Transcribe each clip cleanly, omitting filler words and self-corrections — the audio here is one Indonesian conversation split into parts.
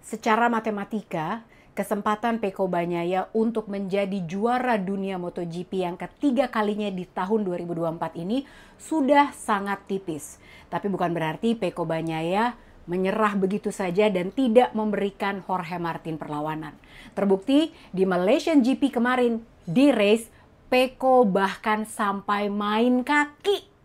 Secara matematika, kesempatan Pecco Bagnaia untuk menjadi juara dunia MotoGP yang ketiga kalinya di tahun 2024 ini sudah sangat tipis. Tapi bukan berarti Pecco Bagnaia menyerah begitu saja dan tidak memberikan Jorge Martin perlawanan. Terbukti di Malaysian GP kemarin, di race, Pecco bahkan sampai main kaki.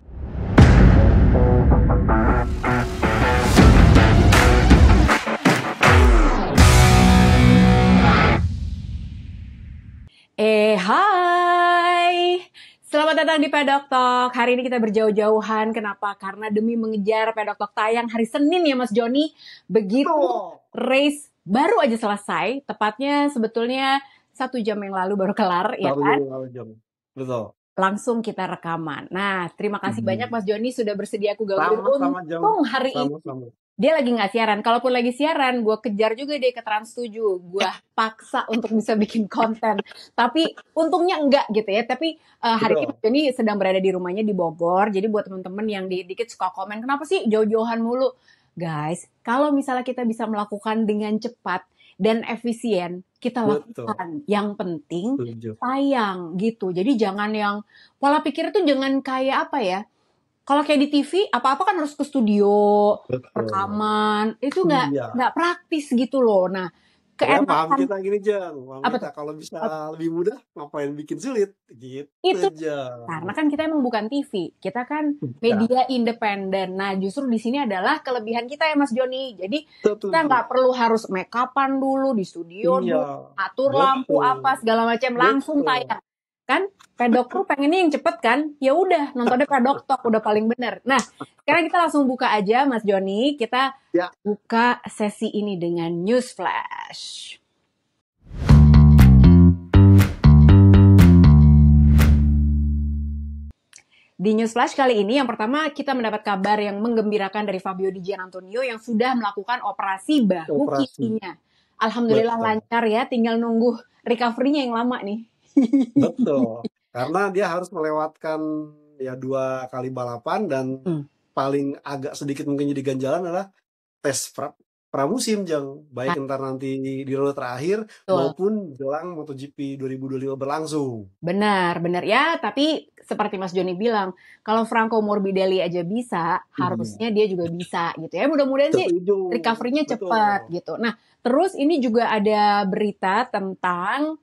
Hai! Selamat datang di Pedok Talk. Hari ini kita berjauh-jauhan. Kenapa? Karena demi mengejar Pedok Talk tayang hari Senin ya Mas Joni. Begitu race baru aja selesai. Tepatnya sebetulnya 1 jam yang lalu baru kelar ya kan? 1 jam. Betul. Langsung kita rekaman. Nah, terima kasih banyak Mas Joni sudah bersedia aku gabung. Sama-sama Hari ini dia lagi nggak siaran. Kalaupun lagi siaran, gue kejar juga dia ke Trans 7. Gue paksa untuk bisa bikin konten. Tapi untungnya enggak gitu ya. Tapi hari ini Mas Joni sedang berada di rumahnya di Bogor. Jadi buat teman-teman yang dikit suka komen, kenapa sih jauh-jauhan mulu? Guys, kalau misalnya kita bisa melakukan dengan cepat dan efisien, kita lakukan. Yang penting tayang gitu. Jadi jangan yang pola pikir itu jangan kayak apa ya? Kalau kayak di TV, apa-apa kan harus ke studio, rekaman, itu nggak praktis gitu loh. Nah, keenakan. Paham kita gini, Jang. Kalau bisa lebih mudah, ngapain bikin sulit? Gitu itu aja. Karena kan kita emang bukan TV, kita kan media independen. Nah, justru di sini adalah kelebihan kita ya Mas Joni. Jadi kita nggak perlu harus make upan dulu di studio, atur lampu apa segala macam, langsung tayang. Kan Pedok tuh pengennya yang cepet kan, ya udah nontonnya Pedok Talk udah paling bener. Nah, sekarang kita langsung buka aja Mas Joni, kita buka sesi ini dengan News Flash. Di News Flash kali ini yang pertama kita mendapat kabar yang menggembirakan dari Fabio Di Giannantonio yang sudah melakukan operasi bahu kirinya. Alhamdulillah lancar ya, tinggal nunggu recovery-nya yang lama nih. Betul, karena dia harus melewatkan ya 2 kali balapan dan paling agak sedikit mungkin jadi ganjalan adalah tes pramusim, Jang. Baik ntar nanti di ronde terakhir maupun jelang MotoGP 2025 berlangsung. Benar ya, tapi seperti Mas Joni bilang, kalau Franco Morbidelli aja bisa, harusnya dia juga bisa gitu ya. Mudah-mudahan sih recovery-nya cepat gitu. Nah, terus ini juga ada berita tentang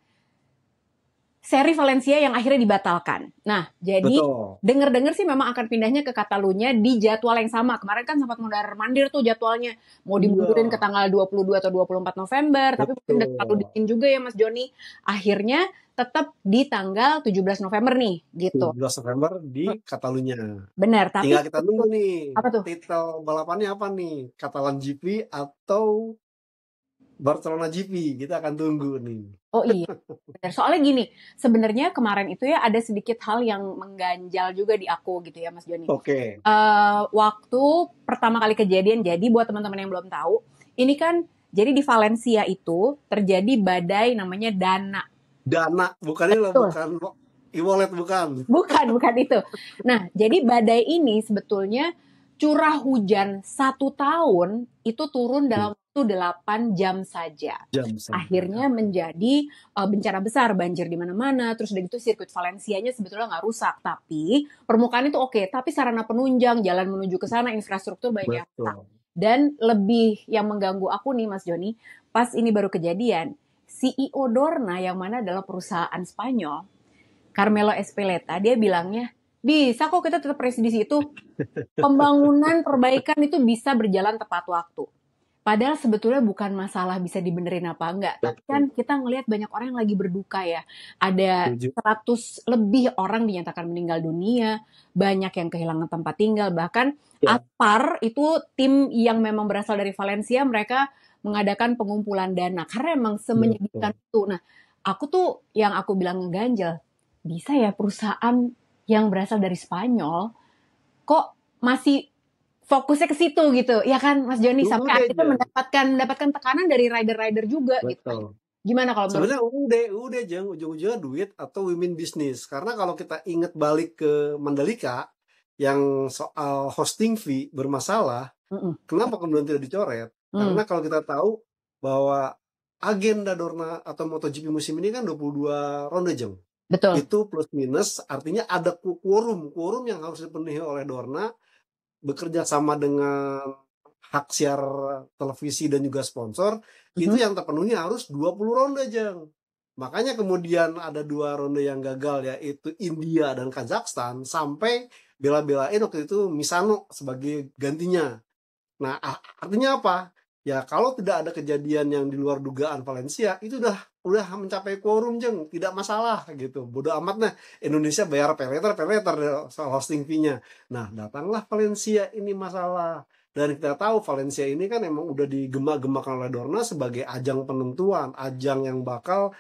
seri Valencia yang akhirnya dibatalkan. Nah, jadi denger-denger sih memang akan pindahnya ke Catalunya di jadwal yang sama. Kemarin kan sempat mondar-mandir tuh jadwalnya. Mau dimundurin ke tanggal 22 atau 24 November. Tapi mungkin udah terlalu dingin juga ya Mas Joni. Akhirnya tetap di tanggal 17 November nih, gitu. 17 November di Catalunya. Benar, tapi tinggal kita nunggu nih. Apa tuh? Titel balapannya apa nih? Catalan GP atau Barcelona GP, kita akan tunggu nih. Oh iya, benar. Soalnya gini, sebenarnya kemarin itu ya ada sedikit hal yang mengganjal juga di aku gitu ya Mas Joni. Waktu pertama kali kejadian, jadi buat teman-teman yang belum tahu, ini kan jadi di Valencia itu terjadi badai namanya Dana. Dana, bukannya bukan e-wallet, bukan. Bukan itu. Nah, jadi badai ini sebetulnya curah hujan 1 tahun itu turun dalam waktu 8 jam saja. Akhirnya menjadi bencana besar, banjir di mana-mana. Terus udah gitu sirkuit Valencianya sebetulnya nggak rusak, tapi permukaan itu oke. Tapi sarana penunjang, jalan menuju ke sana, infrastruktur banyak yang rusak. Dan lebih yang mengganggu aku nih Mas Joni, pas ini baru kejadian, CEO Dorna yang mana adalah perusahaan Spanyol, Carmelo Ezpeleta, dia bilangnya, bisa kok kita tetap race di situ. Pembangunan perbaikan itu bisa berjalan tepat waktu. Padahal sebetulnya bukan masalah bisa dibenerin apa enggak. Tapi kan kita ngelihat banyak orang yang lagi berduka ya. Ada 100 lebih orang dinyatakan meninggal dunia. Banyak yang kehilangan tempat tinggal. Bahkan Aspar itu tim yang memang berasal dari Valencia. Mereka mengadakan pengumpulan dana. Karena emang semenyedihkan itu. Nah, aku tuh yang aku bilang ngeganjel. Bisa ya perusahaan yang berasal dari Spanyol kok masih fokusnya ke situ gitu, ya kan Mas Joni, sampai akhirnya mendapatkan tekanan dari rider-rider juga gitu. Gimana kalau sebenarnya udah Jang, ujung-ujungnya duit atau women business. Karena kalau kita ingat balik ke Mandalika yang soal hosting fee bermasalah, kenapa kemudian tidak dicoret? Karena kalau kita tahu bahwa agenda Dorna atau MotoGP musim ini kan 22 ronde, Jeng. Betul. Itu plus minus, artinya ada quorum yang harus dipenuhi oleh Dorna, bekerja sama dengan hak siar televisi dan juga sponsor, itu yang terpenuhi harus 20 ronde, Jeng. Makanya kemudian ada 2 ronde yang gagal, yaitu India dan Kazakhstan, sampai bela-belain waktu itu Misano sebagai gantinya. Nah, artinya apa? Ya kalau tidak ada kejadian yang di luar dugaan Valencia, itu udah mencapai quorum, Jeng, tidak masalah gitu. Bodoh amat, nah Indonesia bayar pay later soal hosting fee-nya. Nah, datanglah Valencia, ini masalah. Dan kita tahu Valencia ini kan emang udah digema-gemakan oleh Dorna sebagai ajang penentuan, ajang yang bakal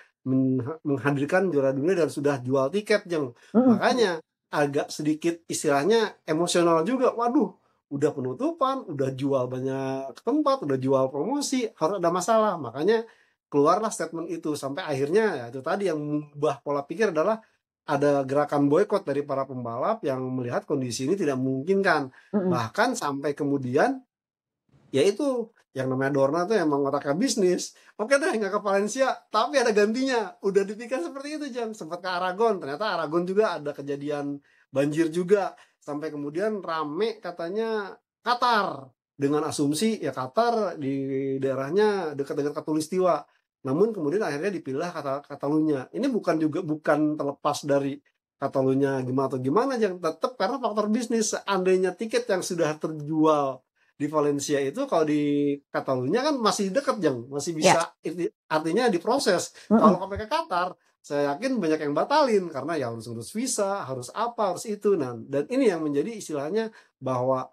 menghadirkan juara dunia dan sudah jual tiket, Jeng. Makanya agak sedikit istilahnya emosional juga. Waduh, udah penutupan, udah jual banyak tempat, udah jual promosi, harus ada masalah. Makanya keluarlah statement itu, sampai akhirnya ya itu tadi yang mengubah pola pikir adalah ada gerakan boykot dari para pembalap yang melihat kondisi ini tidak memungkinkan. Bahkan sampai kemudian yaitu yang namanya Dorna tuh emang otaknya bisnis. Oke deh, nggak ke Valencia, tapi ada gantinya. Udah dipikir seperti itu, Jam. Sempat ke Aragon, ternyata Aragon juga ada kejadian banjir juga. Sampai kemudian rame katanya Qatar, dengan asumsi ya Qatar di daerahnya dekat-dekat Katulistiwa. Namun kemudian akhirnya dipilih Katalunya. Ini bukan terlepas dari Katalunya gimana atau gimana, Jang. Tetap karena faktor bisnis. Seandainya tiket yang sudah terjual di Valencia itu, kalau di Katalunya kan masih dekat, Jang, masih bisa, artinya diproses. Kalau sampai ke Qatar, saya yakin banyak yang batalin karena ya harus visa, harus apa, harus itu. Nah, dan ini yang menjadi istilahnya bahwa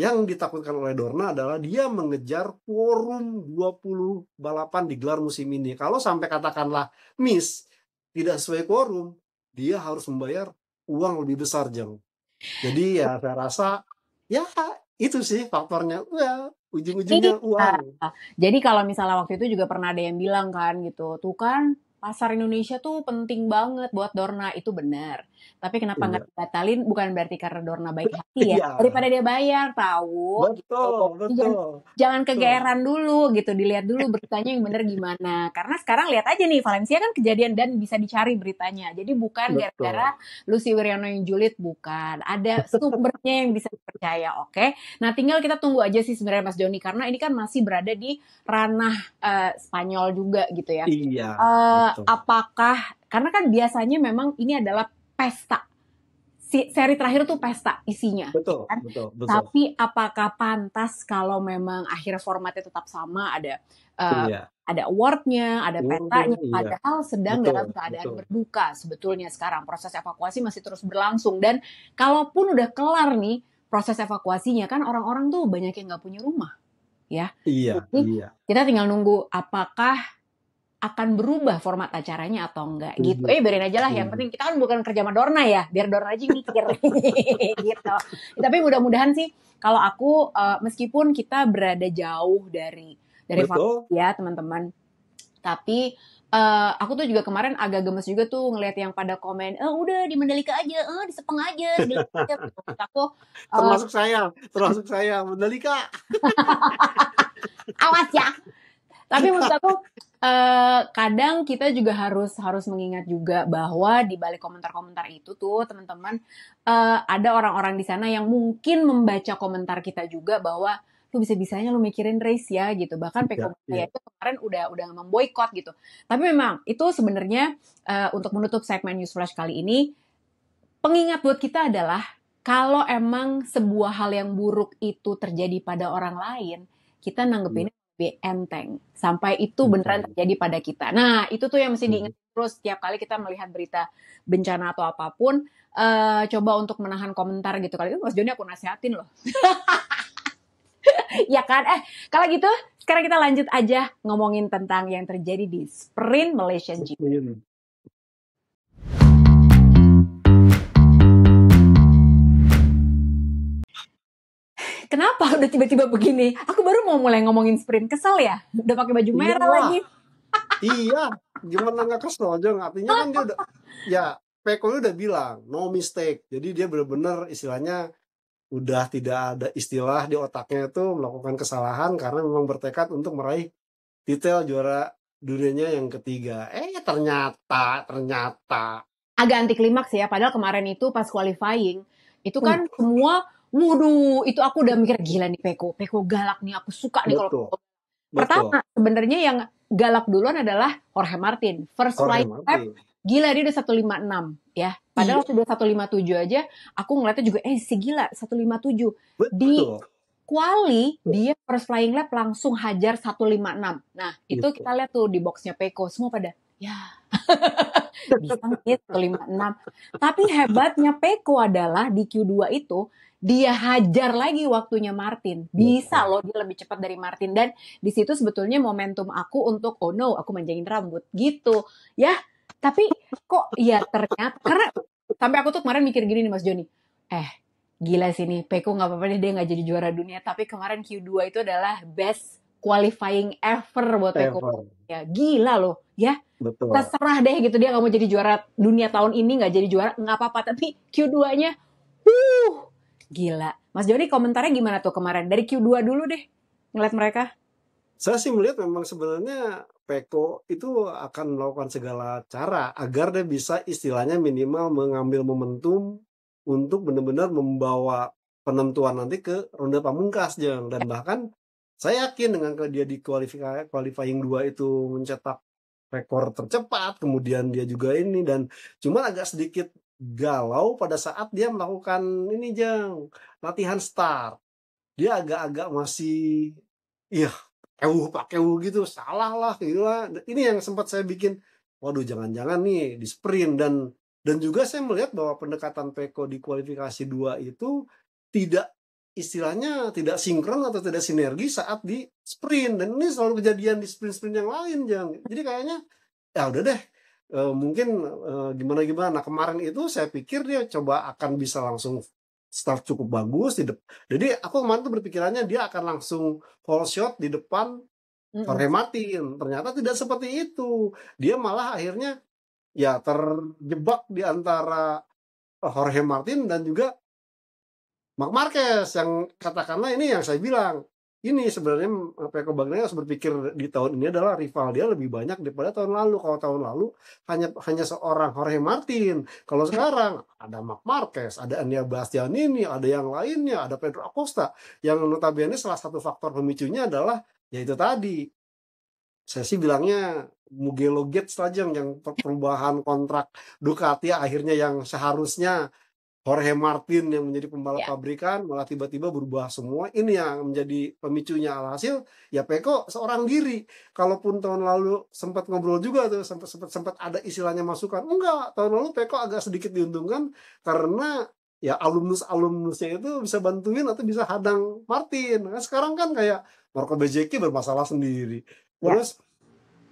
yang ditakutkan oleh Dorna adalah dia mengejar quorum 20 balapan digelar musim ini. Kalau sampai katakanlah miss, tidak sesuai quorum, dia harus membayar uang lebih besar, Jang. Jadi ya saya rasa ya itu sih faktornya, ya ujung-ujungnya uang. Jadi kalau misalnya waktu itu juga pernah ada yang bilang kan gitu, tuh kan pasar Indonesia tuh penting banget buat Dorna, itu benar. Tapi kenapa nggak dibatalin? Bukan berarti karena Dorna baik hati ya. Daripada dia bayar, tahu. Betul, gitu. Jangan kegeeran dulu gitu, dilihat dulu beritanya yang benar gimana. Karena sekarang lihat aja nih, Valencia kan kejadian dan bisa dicari beritanya. Jadi bukan gara-gara Lucy Wiryono yang julid, bukan. Ada sumbernya yang bisa dipercaya, oke? Nah, tinggal kita tunggu aja sih sebenarnya Mas Joni, karena ini kan masih berada di ranah Spanyol juga gitu ya. Iya. Apakah, karena kan biasanya memang ini adalah pesta. Seri terakhir tuh pesta isinya. Betul. Tapi apakah pantas kalau memang akhir formatnya tetap sama, ada award-nya, ada petanya, padahal sedang dalam keadaan berduka sebetulnya sekarang. Proses evakuasi masih terus berlangsung. Dan kalaupun udah kelar nih proses evakuasinya, kan orang-orang tuh banyak yang nggak punya rumah. Ya. Jadi kita tinggal nunggu apakah akan berubah format acaranya atau enggak gitu. Biarin aja lah, yang penting kita kan bukan kerja sama Dorna ya, biar Dorna aja mikir gitu. Tapi mudah-mudahan sih kalau aku meskipun kita berada jauh dari vaksin ya teman-teman, tapi aku tuh juga kemarin agak gemes juga tuh ngelihat yang pada komen, udah di Mandalika aja, di Sepang aja. Aku termasuk saya Mandalika. Awas ya. Tapi menurut aku kadang kita juga harus mengingat juga bahwa di balik komentar-komentar itu tuh teman-teman, ada orang-orang di sana yang mungkin membaca komentar kita juga bahwa lu bisa-bisanya lu mikirin race ya gitu. Bahkan Peko saya itu kemarin udah memboikot gitu. Tapi memang itu sebenarnya untuk menutup segmen News Flash kali ini, pengingat buat kita adalah kalau emang sebuah hal yang buruk itu terjadi pada orang lain, kita nanggepinnya lebih enteng sampai itu beneran terjadi pada kita. Nah, itu tuh yang mesti diingat terus setiap kali kita melihat berita bencana atau apapun. Coba untuk menahan komentar gitu. Kali itu Mas Joni aku nasihatin loh. Ya kan? Kalau gitu sekarang kita lanjut aja ngomongin tentang yang terjadi di Sprint Malaysia GP. Kenapa udah tiba-tiba begini? Aku baru mau mulai ngomongin sprint, kesel ya? Udah pakai baju merah lagi. Iya, gimana nggak kesel aja? Artinya kan dia udah, ya Peko udah bilang no mistake. Jadi dia benar-benar istilahnya udah tidak ada istilah di otaknya itu melakukan kesalahan karena memang bertekad untuk meraih Titel juara dunianya yang ketiga. Ternyata agak anti klimaks ya. Padahal kemarin itu pas qualifying itu kan semua, waduh, itu aku udah mikir gila nih Peko galak nih, aku suka nih kalau pertama sebenarnya yang galak duluan adalah Jorge Martin. First flying lap, gila dia udah 156 ya. Padahal waktu dia 157 aja, aku ngeliatnya juga si gila 157. Di quali dia first flying lap langsung hajar 156. Nah, itu kita lihat tuh di boxnya Peko semua pada ya bisa nih 156. Tapi hebatnya Peko adalah di Q2 itu dia hajar lagi waktunya Martin. Bisa loh dia lebih cepat dari Martin. Dan di situ sebetulnya momentum aku untuk oh no, aku manjangin rambut gitu. Ya, tapi kok ya ternyata karena sampai aku tuh kemarin mikir gini nih Mas Joni. Gila sih nih, Peko gak apa-apa deh dia gak jadi juara dunia. Tapi kemarin Q2 itu adalah best qualifying ever buat Peko. Ya, gila loh ya. Betul. Terserah deh gitu dia gak mau jadi juara dunia tahun ini, gak jadi juara gak apa-apa. Tapi Q2-nya gila. Mas Joni komentarnya gimana tuh kemarin? Dari Q2 dulu deh, ngeliat mereka. Saya sih melihat memang sebenarnya Peko itu akan melakukan segala cara agar dia bisa istilahnya minimal mengambil momentum untuk benar-benar membawa penentuan nanti ke ronde pamungkas, Jeng. Dan bahkan saya yakin dengan dia di qualifying 2 itu mencetak rekor tercepat, kemudian dia juga ini, dan cuma agak sedikit galau pada saat dia melakukan ini, Jeng, latihan start. Dia agak-agak masih pakai gitu, salah lah gila. Ini yang sempat saya bikin, waduh jangan-jangan nih di sprint. Dan juga saya melihat bahwa pendekatan Peko di kualifikasi 2 itu tidak istilahnya tidak sinkron atau tidak sinergi saat di sprint. Dan ini selalu kejadian di sprint-sprint yang lain, Jang. Jadi kayaknya ya udah deh, mungkin gimana. Nah kemarin itu saya pikir dia coba akan bisa langsung start cukup bagus jadi aku kemarin tuh berpikirannya dia akan langsung fall shot di depan Jorge Martin. Ternyata tidak seperti itu. Dia malah akhirnya ya terjebak di antara Jorge Martin dan juga Marc Marquez, yang katakanlah ini yang saya bilang. Ini sebenarnya Peko Bagnaia harus berpikir di tahun ini adalah rival dia lebih banyak daripada tahun lalu. Kalau tahun lalu hanya seorang Jorge Martin. Kalau sekarang ada Marc Marquez, ada Enea Bastianini, ada yang lainnya, ada Pedro Acosta. Yang notabene salah satu faktor pemicunya adalah yaitu tadi. Saya sih bilangnya Mugello Gates saja yang perubahan kontrak Ducati akhirnya yang seharusnya Jorge Martin yang menjadi pembalap pabrikan malah tiba-tiba berubah semua. Ini yang menjadi pemicunya. Alhasil ya Peko seorang diri. Kalaupun tahun lalu sempat ngobrol juga tuh, sempat ada istilahnya masukan. Enggak, tahun lalu Peko agak sedikit diuntungkan karena ya alumnusnya itu bisa bantuin atau bisa hadang Martin. Nah, sekarang kan kayak Marco Bezzecchi bermasalah sendiri. Terus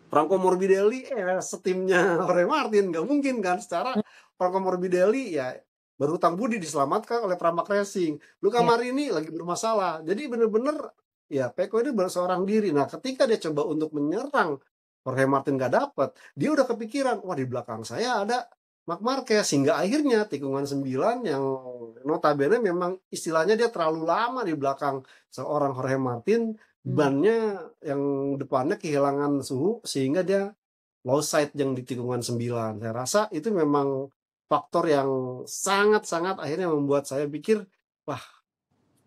Franco Morbidelli setimnya Jorge Martin, nggak mungkin kan. Secara Franco Morbidelli ya berhutang budi diselamatkan oleh Pramac Racing. Luca Marini lagi bermasalah. Jadi bener-bener ya Peko ini seorang diri. Nah ketika dia coba untuk menyerang Jorge Martin gak dapet, dia udah kepikiran, wah di belakang saya ada Marc Marquez. Sehingga akhirnya tikungan 9 yang notabene memang istilahnya dia terlalu lama di belakang seorang Jorge Martin, bannya yang depannya kehilangan suhu sehingga dia low side yang di tikungan 9. Saya rasa itu memang faktor yang sangat-sangat akhirnya membuat saya pikir, wah,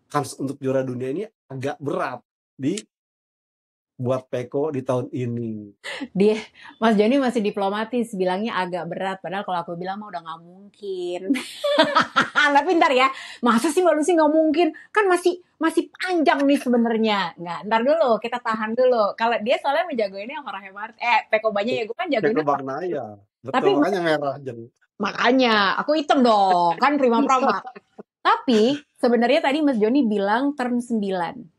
kans untuk juara dunia ini agak berat buat Peko di tahun ini. Mas Joni masih diplomatis, bilangnya agak berat. Padahal kalau aku bilang mah udah gak mungkin. Tapi ntar ya, masa sih Mbak Lucy gak mungkin? Kan masih panjang nih sebenarnya. Nggak, ntar dulu, kita tahan dulu. Kalau dia soalnya menjagoinnya yang Jorge Martin. Peko banyak ya, gue kan jagoinnya Peko Bagnaia. Betul, tapi makanya merah jadi. Makanya, aku hitam dong, kan prima Pramac. Tapi sebenarnya tadi Mas Joni bilang turn 9.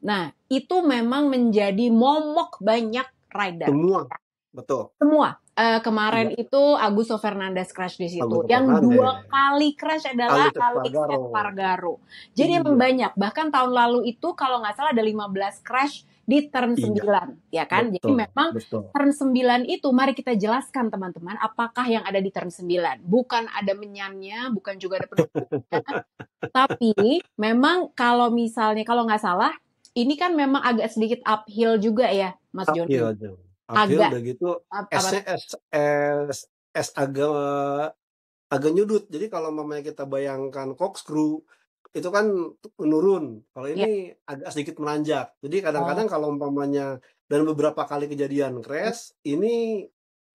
Nah, itu memang menjadi momok banyak rider. Semua, betul. Semua. Kemarin itu Augusto Fernandes crash di situ. Yang 2 kali crash adalah Alex Espargaro. Jadi emang banyak. Bahkan tahun lalu itu kalau nggak salah ada 15 crash di turn 9, ya kan? Betul, jadi memang turn 9 itu mari kita jelaskan teman-teman, apakah yang ada di turn 9. Bukan ada menyannya, bukan juga ada penunjuknya. Tapi memang kalau misalnya, kalau nggak salah, ini kan memang agak sedikit uphill juga ya, Mas Uphill Joni. aja. Uphill Agak udah gitu apa S-nya S agak nyudut. Jadi kalau mamanya kita bayangkan corkscrew itu kan menurun. Kalau ya. ini agak sedikit menanjak. Jadi kadang-kadang Oh. kalau umpamanya dan beberapa kali kejadian crash, ini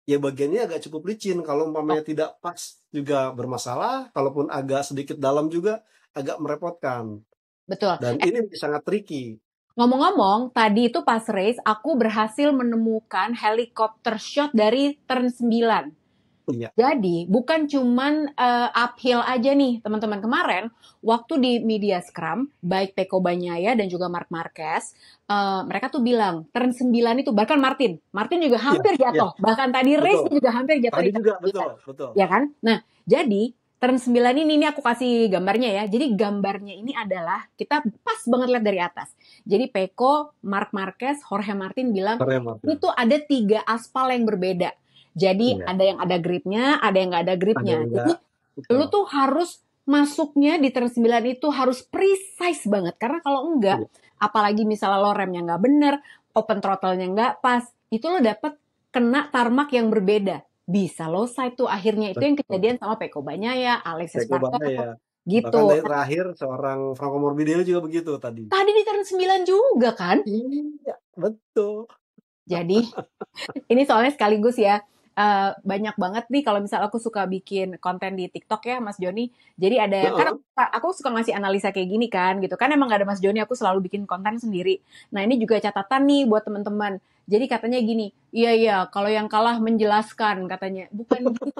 ya bagiannya agak cukup licin. Kalau Oh, umpamanya tidak pas juga bermasalah, kalaupun agak sedikit dalam juga agak merepotkan. betul. Dan ini sangat tricky. Ngomong-ngomong, tadi itu pas race aku berhasil menemukan helikopter shot dari turn 9. Iya. Jadi bukan cuman uphill aja nih teman-teman. Kemarin waktu di media scrum, baik Pecco Bagnaia dan juga Marc Marquez, mereka tuh bilang turn 9 itu, bahkan Martin juga Iya, hampir iya, jatuh. Bahkan tadi race betul. juga hampir jatuh Tadi di turn juga 9. betul. Ya kan? Nah, jadi turn 9 ini aku kasih gambarnya ya. Jadi gambarnya ini adalah, kita pas banget lihat dari atas. Jadi Pecco, Marc Marquez, Jorge Martin bilang, ini tuh ada 3 aspal yang berbeda. Jadi Iya. ada yang ada gripnya, ada yang nggak ada gripnya. Jadi lu tuh harus masuknya di turn 9 itu harus precise banget. Karena kalau enggak, apalagi misalnya lo remnya nggak bener, open throttle-nya nggak pas, itu lo dapet kena tarmac yang berbeda. Bisa lo side tuh akhirnya. Itu yang kejadian sama Pecco Bagnaia, Aleix Espargaro, gitu. Bahkan dari terakhir seorang Franco Morbidelli juga begitu tadi. Tadi di turn 9 juga kan? Iya, betul. Jadi ini soalnya sekaligus ya, banyak banget nih kalau misal aku suka bikin konten di TikTok ya Mas Joni. Jadi ada yang kan aku suka ngasih analisa kayak gini kan gitu kan, emang gak ada Mas Joni, aku selalu bikin konten sendiri. Nah ini juga catatan nih buat teman-teman. Jadi katanya gini, iya kalau yang kalah menjelaskan katanya, bukan gitu.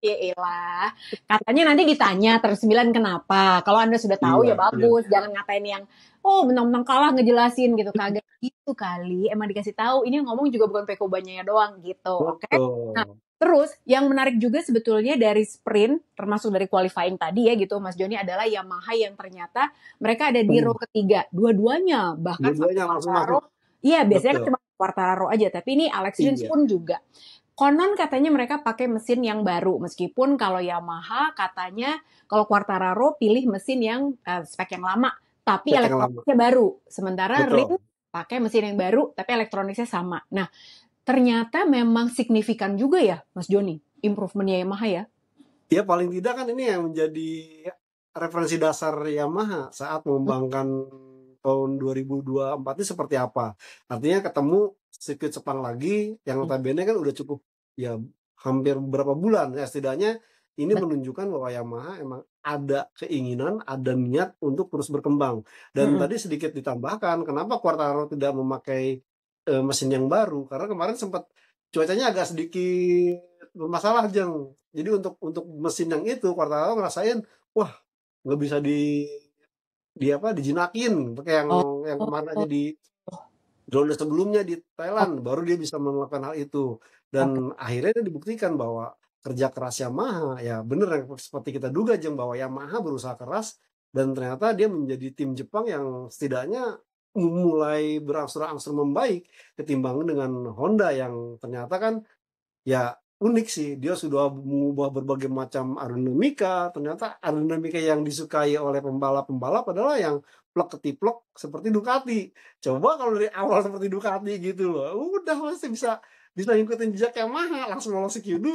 Elah. Katanya nanti ditanya turn 9 kenapa. Kalau Anda sudah tahu ya bagus, jangan ngatain yang menang-menang kalah ngejelasin gitu, kagak gitu kali. Emang dikasih tahu, ini yang ngomong juga bukan Pecco Bagnaia doang gitu. Oke. Nah, terus yang menarik juga sebetulnya dari sprint, termasuk dari qualifying tadi ya gitu Mas Joni, adalah Yamaha yang ternyata mereka ada di row ketiga, dua-duanya, bahkan langsung masuk. Iya, biasanya kan cuma Quartararo aja, tapi ini Alex Rins pun juga. Konon katanya mereka pakai mesin yang baru, meskipun kalau Yamaha katanya kalau Quartararo pilih mesin yang spek yang lama, tapi elektroniknya baru. Sementara Rins pakai mesin yang baru, tapi elektroniknya sama. Nah, ternyata memang signifikan juga ya, Mas Joni, improvementnya Yamaha ya? Ya paling tidak kan ini yang menjadi referensi dasar Yamaha saat mengembangkan tahun 2024 ini seperti apa. Artinya ketemu sirkuit Sepang lagi, yang notabene kan udah cukup ya hampir beberapa bulan ya, setidaknya ini menunjukkan bahwa Yamaha emang ada keinginan, ada niat untuk terus berkembang. Dan tadi sedikit ditambahkan, kenapa Quartararo tidak memakai mesin yang baru? Karena kemarin sempat cuacanya agak sedikit bermasalah, Jeng. Jadi untuk mesin yang itu Quartararo ngerasain, wah nggak bisa dijinakin pakai yang kemarin aja di ronde sebelumnya di Thailand, baru dia bisa melakukan hal itu. Dan akhirnya dibuktikan bahwa kerja keras Yamaha, ya bener seperti kita duga Jeng, bahwa Yamaha berusaha keras dan ternyata dia menjadi tim Jepang yang setidaknya mulai berangsur-angsur membaik ketimbang dengan Honda yang ternyata kan ya unik sih. Dia sudah mengubah berbagai macam aerodinamika, ternyata aerodinamika yang disukai oleh pembalap-pembalap adalah yang plek ketiplek seperti Ducati. Coba kalau dari awal seperti Ducati gitu loh, udah pasti bisa ngikutin jejak Yamaha, langsung lolos Q2,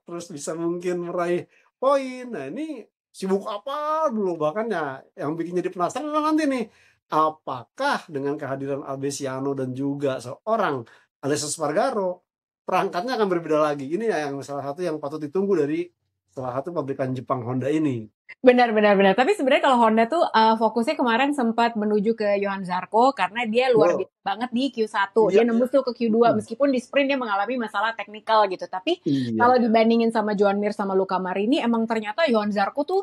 terus bisa mungkin meraih poin. Nah ini sibuk apa dulu, bahkan ya yang bikin jadi penasaran nanti nih, apakah dengan kehadiran Albesiano dan juga seorang Aleix Espargaro perangkatnya akan berbeda lagi. Ini ya yang salah satu yang patut ditunggu dari salah satu pabrikan Jepang, Honda ini. Benar. Tapi sebenarnya kalau Honda tuh fokusnya kemarin sempat menuju ke Johan Zarco karena dia luar biasa banget di Q1. Dia nembus tuh ke Q2 meskipun di sprint dia mengalami masalah teknikal gitu. Tapi kalau dibandingin sama Joan Mir sama Luca Marini, emang ternyata Johan Zarco tuh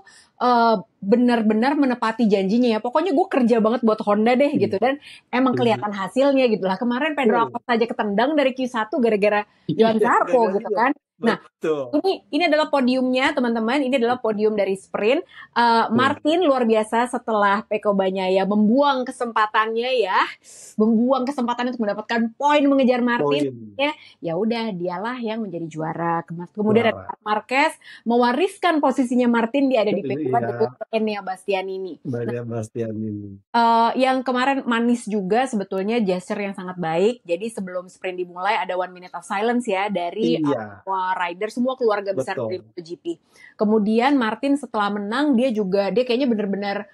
benar-benar menepati janjinya ya. Pokoknya gue kerja banget buat Honda deh gitu, dan emang kelihatan hasilnya gitu lah. Kemarin Pedro Acosta aja ketendang dari Q1 gara-gara Johan Zarco gitu kan. Nah, Betul. ini adalah podiumnya teman-teman. Ini adalah podium dari sprint. Martin luar biasa setelah Pecco Bagnaia membuang kesempatannya ya, membuang kesempatan untuk mendapatkan poin mengejar Martin. Ya udah, dialah yang menjadi juara. Kemudian ada Marquez mewariskan posisinya Martin, dia ada di P2 dengan Enea Bastianini. Yang kemarin manis juga sebetulnya, gesture yang sangat baik. Jadi sebelum sprint dimulai ada 1 minute of silence ya dari semua rider, semua keluarga besar dari MotoGP. Kemudian Martin setelah menang dia kayaknya benar-benar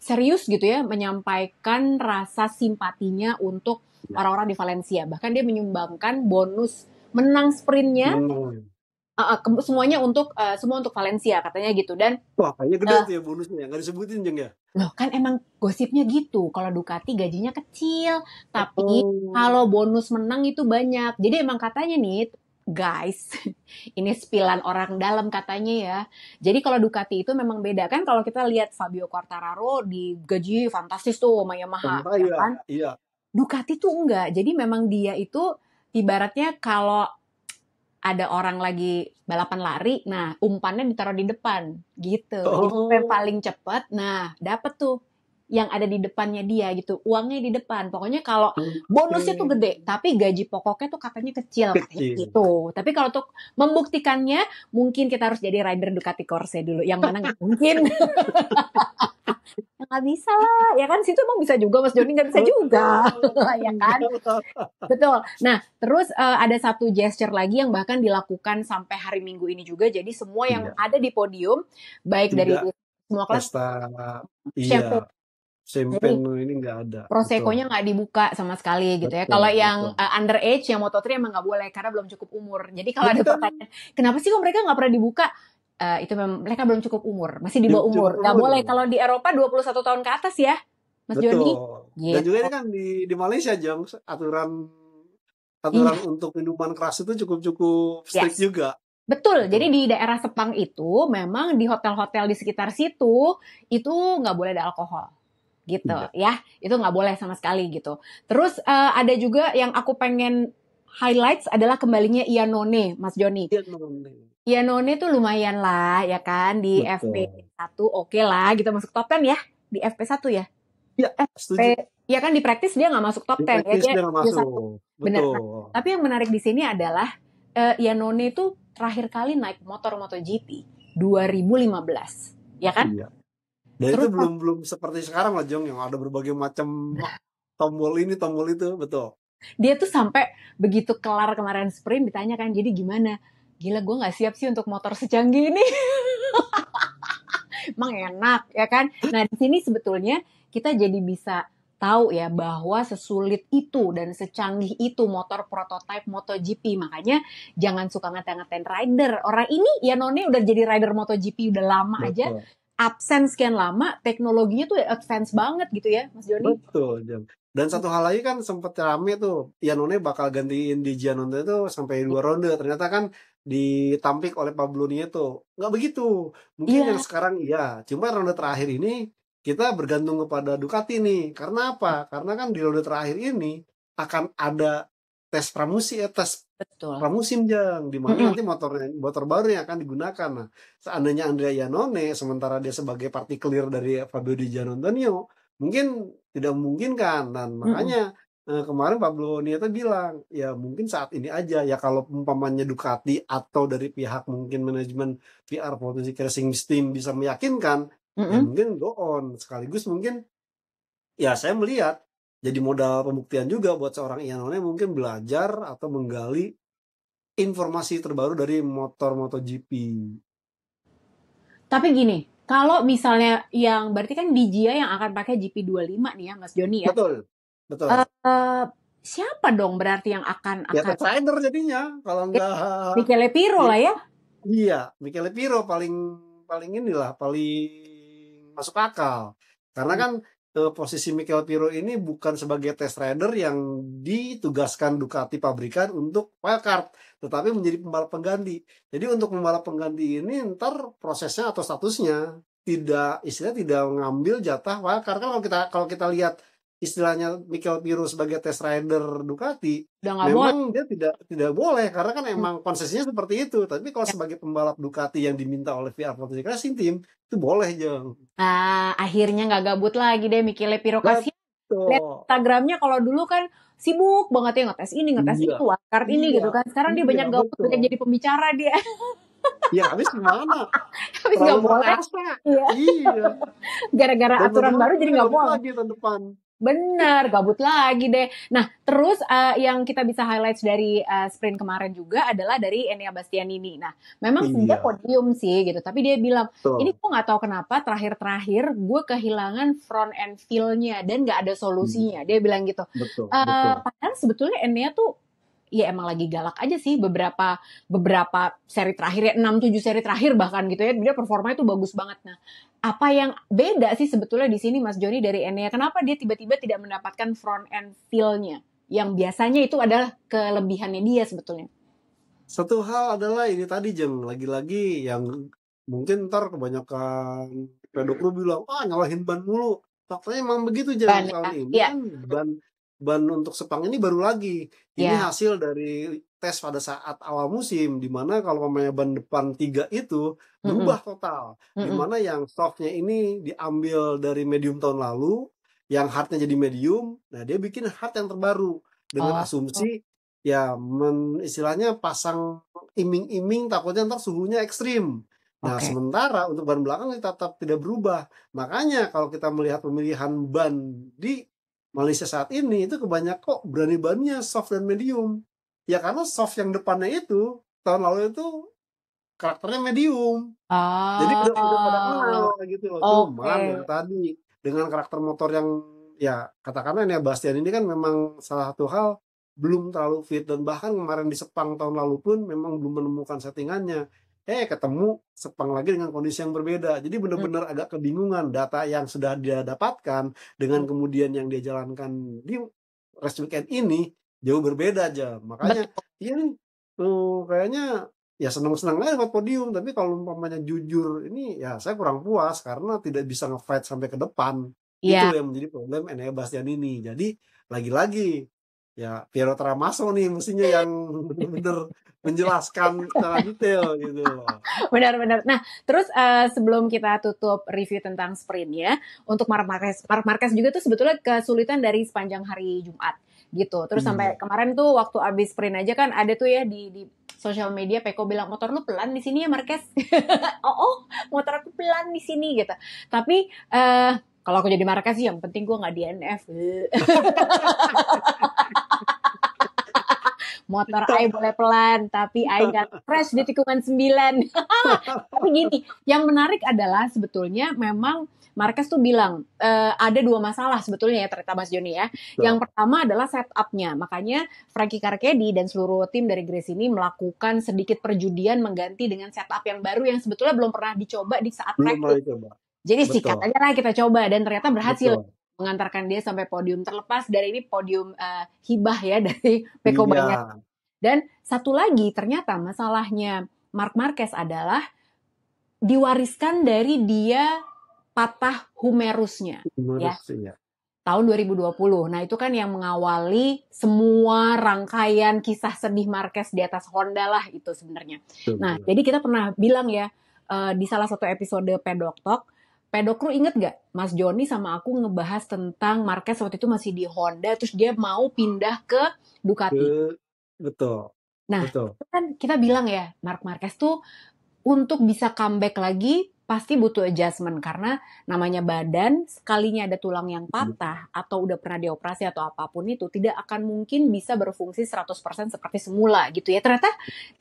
serius gitu ya, menyampaikan rasa simpatinya untuk orang-orang di Valencia. Bahkan dia menyumbangkan bonus menang sprintnya semuanya semua untuk Valencia katanya gitu. Dan wah, kayaknya gede tuh ya bonusnya, nggak disebutin Jeng ya? Loh, kan emang gosipnya gitu. Kalau Ducati gajinya kecil, tapi kalau bonus menang itu banyak. Jadi emang katanya nih, guys, ini spillan orang dalam katanya ya. Jadi kalau Ducati itu memang beda kan, kalau kita lihat Fabio Quartararo digaji fantastis tuh sama Yamaha, ya kan? Iya. Ducati tuh enggak. Jadi memang dia itu ibaratnya kalau ada orang lagi balapan lari, nah umpannya ditaruh di depan gitu. Jadi yang paling cepat, nah dapat tuh yang ada di depannya dia gitu, uangnya di depan. Pokoknya kalau bonusnya tuh gede, tapi gaji pokoknya tuh katanya kecil katanya gitu. Tapi kalau untuk membuktikannya, mungkin kita harus jadi rider Ducati Corse dulu. Yang mana nggak mungkin. Nggak bisa lah, ya kan situ emang bisa juga, Mas Joni nggak bisa juga, ya kan? Betul. Nah, terus ada satu gesture lagi yang bahkan dilakukan sampai hari Minggu ini juga. Jadi semua yang ada di podium, baik juga dari semua kelas, champagne ini nggak ada. Prosecco-nya nggak dibuka sama sekali gitu ya. Kalau yang underage, yang Moto3 emang nggak boleh karena belum cukup umur. Jadi kalau ada pertanyaan, kenapa sih kok mereka nggak pernah dibuka? Itu memang mereka belum cukup umur, masih di bawah umur. Nggak boleh kalau di Eropa 21 tahun ke atas ya, Mas Joni. Gitu. Dan juga ini kan di Malaysia, Jong, aturan untuk minuman keras itu cukup strict juga. Betul, jadi di daerah Sepang itu memang di hotel-hotel di sekitar situ itu nggak boleh ada alkohol. Gitu ya, itu nggak boleh sama sekali gitu. Terus ada juga yang aku pengen highlights adalah kembalinya Iannone, Mas Joni. Iannone tuh lumayan lah ya kan di FP1 oke lah gitu, masuk top 10 ya di FP1 ya. Iya, setuju. Ya kan di praktis dia nggak masuk top 10 ya, dia masuk. Benar. Nah, tapi yang menarik di sini adalah Iannone itu terakhir kali naik motor MotoGP 2015, ya kan? Iya. Dan terus, itu belum seperti sekarang lah, Jong, yang ada berbagai macam tombol ini, tombol itu, betul. Dia tuh sampai begitu kelar kemarin sprint ditanya kan, jadi gimana? Gila, gue nggak siap sih untuk motor secanggih ini. Emang enak, ya kan? Nah, di sini sebetulnya kita jadi bisa tahu ya bahwa sesulit itu dan secanggih itu motor prototype MotoGP. Makanya jangan suka ngatain rider. Orang ini Iannone udah jadi rider MotoGP udah lama aja. Absen sekian lama, teknologinya tuh advance banget gitu ya, Mas Joni. Betul, Jam. Dan satu hal lagi kan sempat rame tuh, Iannone bakal gantiin di Giannone itu sampai 2 ronde. Ternyata kan ditampik oleh Pablo Nieto. Nggak begitu. Mungkin yang sekarang iya. Cuma ronde terakhir ini kita bergantung kepada Ducati nih. Karena apa? Karena kan di ronde terakhir ini akan ada tes pramusim, Jang, di mana nanti motor baru yang akan digunakan. Nah, seandainya Andrea Iannone sementara dia sebagai partikelir dari Fabio Di Giannantonio, mungkin tidak memungkinkan. Dan makanya kemarin Pablo Nieto bilang, ya mungkin saat ini aja ya, kalau umpamanya Ducati atau dari pihak mungkin manajemen PR Prototype Racing Team bisa meyakinkan, ya mungkin go on. Sekaligus mungkin ya saya melihat jadi modal pembuktian juga buat seorang Iannone mungkin belajar atau menggali informasi terbaru dari motor MotoGP. Tapi gini, kalau misalnya yang berarti kan di Gia yang akan pakai GP25 nih ya, Mas Joni ya. Betul. Siapa dong berarti yang akan ya rider jadinya kalau enggak Michele Pirro lah ya. Iya, Michele Pirro paling inilah paling masuk akal. Karena kan posisi Michele Pirro ini bukan sebagai test rider yang ditugaskan Ducati pabrikan untuk wildcard, tetapi menjadi pembalap pengganti. Jadi untuk pembalap pengganti ini ntar prosesnya atau statusnya tidak mengambil jatah wildcard. Kan kalau kita lihat istilahnya Mikel Piro sebagai test rider Ducati, Udah nggak boleh. memang dia tidak boleh karena kan emang konsesinya seperti itu. Tapi kalau sebagai pembalap Ducati yang diminta oleh VR Fantasy Racing Team itu boleh, Jeng. Akhirnya nggak gabut lagi deh Michele Piro, kasihan. Lihat Betul. Instagramnya kalau dulu kan sibuk banget ya ngetes ini, ngetes Iya. itu, wildcard ini Iya. gitu kan. Sekarang dia Iya, banyak gabut, betul. banyak jadi pembicara dia. Ya habis gimana? Habis nggak Terlalu boleh. perkasa. Iya. Iya. Gara-gara Dan aturan baru jadi nggak gabut boleh. lagi tahun depan. Bener, gabut lagi deh. Nah, terus yang kita bisa highlight dari sprint kemarin juga adalah dari Enea Bastianini. Nah, memang dia podium sih gitu, tapi dia bilang, ini gue nggak tahu kenapa terakhir-terakhir gue kehilangan front and feel-nya dan nggak ada solusinya. Dia bilang gitu. Betul. Padahal sebetulnya Enea tuh ya emang lagi galak aja sih beberapa seri terakhir ya, 6-7 seri terakhir bahkan gitu ya, dia performanya tuh bagus banget. Nah, apa yang beda sih sebetulnya di sini Mas Joni dari Enea? Kenapa dia tiba-tiba tidak mendapatkan front end feel-nya? Yang biasanya itu adalah kelebihannya dia sebetulnya. Satu hal adalah ini tadi, Jeng, lagi-lagi yang mungkin ntar kebanyakan pedokru bilang, nyalahin ban mulu. Faktanya emang begitu, Jeng. Tahun ini kan ban untuk Sepang ini baru lagi. Ini hasil dari tes pada saat awal musim, dimana kalau pemain ban depan 3 itu berubah total. Dimana yang softnya ini diambil dari medium tahun lalu, yang hardnya jadi medium, nah dia bikin hard yang terbaru. Dengan asumsi, ya istilahnya pasang iming-iming takutnya ntar suhunya ekstrim. Nah, sementara untuk ban belakang tetap tidak berubah. Makanya kalau kita melihat pemilihan ban di Malaysia saat ini itu kebanyakan kok berani bannya soft dan medium. Ya karena soft yang depannya itu tahun lalu itu karakternya medium. Jadi udah pada kenal gitu. Cuman yang tadi dengan karakter motor yang ya katakanlah ya Bastian ini kan memang salah satu hal belum terlalu fit, dan bahkan kemarin di Sepang tahun lalu pun memang belum menemukan settingannya. Ketemu Sepang lagi dengan kondisi yang berbeda. Jadi benar-benar agak kebingungan data yang sudah dia dapatkan dengan kemudian yang dia jalankan di race weekend ini jauh berbeda aja. Makanya iya nih kayaknya ya senang-senang aja dapat podium, tapi kalau umpamanya jujur ini ya saya kurang puas karena tidak bisa nge-fight sampai ke depan. Itu yang menjadi problem Enea Bastianini. Jadi lagi-lagi ya Piero Tramaso nih mestinya yang benar-benar menjelaskan secara detail gitu loh. Benar-benar. Nah, terus sebelum kita tutup review tentang sprint ya, untuk Marc Marquez juga tuh sebetulnya kesulitan dari sepanjang hari Jumat gitu. Terus sampai kemarin tuh waktu abis sprint aja kan ada tuh ya di sosial media Peko bilang, motor lu pelan di sini ya Marquez. Motor aku pelan di sini gitu. Tapi kalau aku jadi Marquez sih yang penting gue nggak DNF. Motor I boleh pelan, tapi I nggak crash di tikungan 9. Tapi gini, yang menarik adalah sebetulnya memang Marquez tuh bilang ada 2 masalah sebetulnya ya ternyata Mas Joni ya. Yang pertama adalah setup-nya. Makanya Frankie Carchedi dan seluruh tim dari Grace ini melakukan sedikit perjudian mengganti dengan setup yang baru yang sebetulnya belum pernah dicoba di saat practice. Jadi sikat aja lah kita coba, dan ternyata berhasil. Mengantarkan dia sampai podium, terlepas dari ini podium hibah ya dari Peko banyak. Dan satu lagi ternyata masalahnya Marc Marquez adalah diwariskan dari dia patah humerusnya ya. Tahun 2020. Nah, itu kan yang mengawali semua rangkaian kisah sedih Marquez di atas Honda lah itu sebenarnya. Nah, jadi kita pernah bilang ya di salah satu episode Pedok Talk, Pedokru inget gak Mas Joni sama aku ngebahas tentang Marquez waktu itu masih di Honda, terus dia mau pindah ke Ducati. Betul. Nah, kan kita bilang ya, Marc Marquez tuh untuk bisa comeback lagi pasti butuh adjustment, karena namanya badan sekalinya ada tulang yang patah atau udah pernah dioperasi atau apapun itu tidak akan mungkin bisa berfungsi 100% seperti semula gitu ya. Ternyata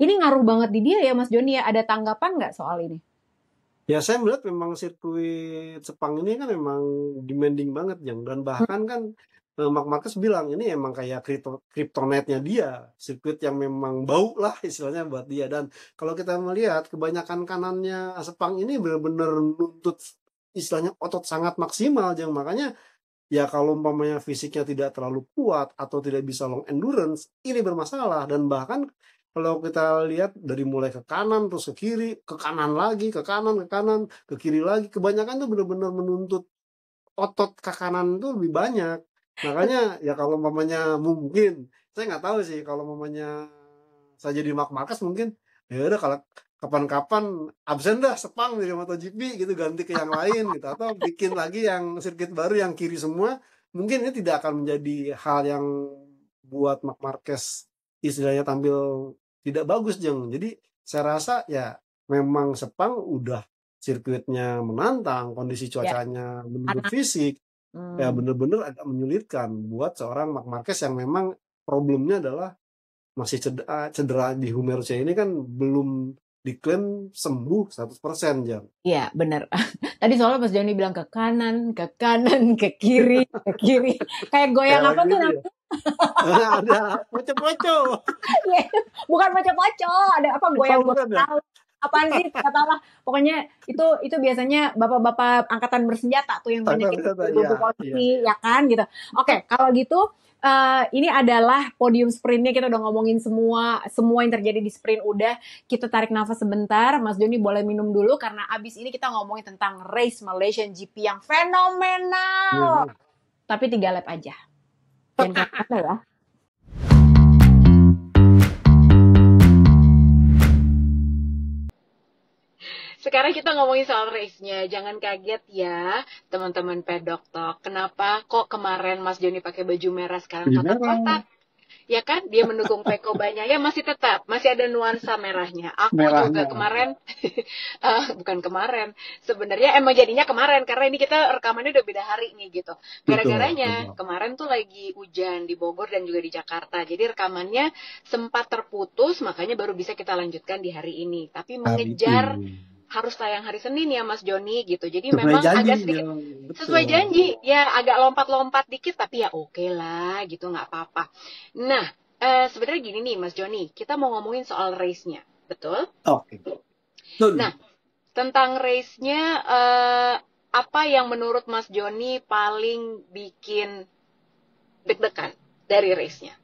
ini ngaruh banget di dia ya Mas Joni ya. Ada tanggapan nggak soal ini? Ya saya melihat memang sirkuit Sepang ini kan memang demanding banget yang, dan bahkan kan Marc Marquez bilang ini emang kayak kryptonite-nya dia, sirkuit yang memang bau lah istilahnya buat dia. Dan kalau kita melihat kebanyakan kanannya Sepang ini benar-benar nuntut istilahnya otot sangat maksimal, yang makanya ya kalau umpamanya fisiknya tidak terlalu kuat atau tidak bisa long endurance ini bermasalah. Dan bahkan kalau kita lihat dari mulai ke kanan terus ke kiri, ke kanan lagi, ke kanan, ke kiri lagi, kebanyakan tuh benar-benar menuntut otot ke kanan tuh lebih banyak. Makanya ya kalau mamanya mungkin, saya nggak tahu sih kalau mamanya saya jadi Marc Marquez mungkin ya udah kalau kapan-kapan absen dah Sepang dari MotoGP gitu ganti ke yang lain gitu atau bikin lagi yang sirkuit baru yang kiri semua mungkin ini tidak akan menjadi hal yang buat Marc Marquez istilahnya tampil tidak bagus Jeng. Jadi saya rasa ya memang Sepang udah sirkuitnya menantang, kondisi Ya, cuacanya menurut karena fisik ya bener-bener agak menyulitkan buat seorang Marc Marquez yang memang problemnya adalah masih cedera di humerusnya ini kan belum diklaim sembuh 100% Jam. iya, bener. Tadi soalnya Mas Joni bilang ke kanan, ke kiri, ke kiri. Kayak goyang Kayak apa lagi tuh itu ya. namanya? Ada poco-poco. Iya, bukan poco-poco, ada apa Oh, goyang bukan ya? tahu. Apaan sih? Kata lah. Pokoknya itu biasanya bapak-bapak angkatan bersenjata tuh yang banyak yang Iya, berburu iya, polisi, iya. ya kan gitu. Oke, kalau gitu ini adalah podium sprintnya, kita udah ngomongin semua yang terjadi di sprint udah. Kita tarik nafas sebentar, Mas Joni boleh minum dulu karena abis ini kita ngomongin tentang race Malaysian GP yang fenomenal. Iya. Tapi 3 lap aja. Jangan kemana ya. Sekarang kita ngomongin soal race-nya. Jangan kaget ya, teman-teman pedok talk. Kenapa kok kemarin Mas Joni pakai baju merah sekarang kotak-kotak? Ya kan, dia mendukung Peko Banyaya masih tetap, masih ada nuansa merahnya. Aku juga Merahnya. kemarin, bukan kemarin, sebenarnya emang jadinya kemarin, karena ini kita rekamannya udah beda hari nih gitu. Gara-garanya, Betul. kemarin tuh lagi hujan di Bogor dan juga di Jakarta, jadi rekamannya sempat terputus, makanya baru bisa kita lanjutkan di hari ini. Tapi mengejar harus tayang hari Senin ya Mas Joni gitu. Jadi Sesuai memang janji, agak sedikit betul. sesuai janji, ya agak lompat-lompat dikit tapi ya oke lah gitu, nggak apa-apa. Nah, sebenarnya gini nih Mas Joni, kita mau ngomongin soal race-nya, betul? Oke. Nah, tentang race-nya apa yang menurut Mas Joni paling bikin deg-degan dari race-nya?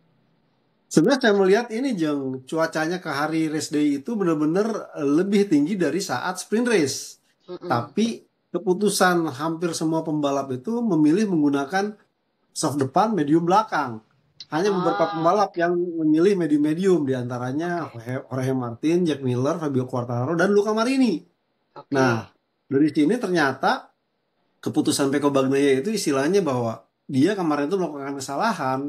Sebenarnya saya melihat ini Jeng, cuacanya ke hari race day itu benar-benar lebih tinggi dari saat sprint race. Tapi keputusan hampir semua pembalap itu memilih menggunakan soft depan, medium belakang. Hanya beberapa pembalap yang memilih medium-medium, diantaranya Jorge Martin, Jack Miller, Fabio Quartararo, dan Luca Marini. Nah, dari sini ternyata keputusan Pecco Bagnaia itu istilahnya bahwa dia kemarin itu melakukan kesalahan,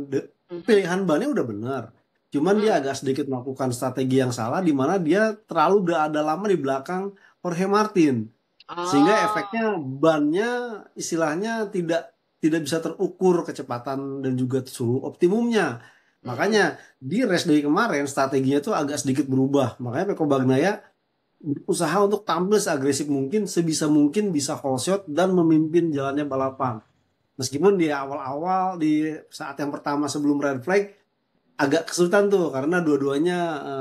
pilihan bannya udah benar. Cuman dia agak sedikit melakukan strategi yang salah, di mana dia terlalu berada lama di belakang Jorge Martin. Sehingga efeknya bannya istilahnya tidak bisa terukur kecepatan dan juga suhu optimumnya. Makanya di race day kemarin strateginya tuh agak sedikit berubah. Makanya Pecco Bagnaia berusaha untuk tampil seagresif mungkin, sebisa mungkin bisa whole shot dan memimpin jalannya balapan. Meskipun di awal-awal di saat yang pertama sebelum red flag agak kesulitan tuh karena dua-duanya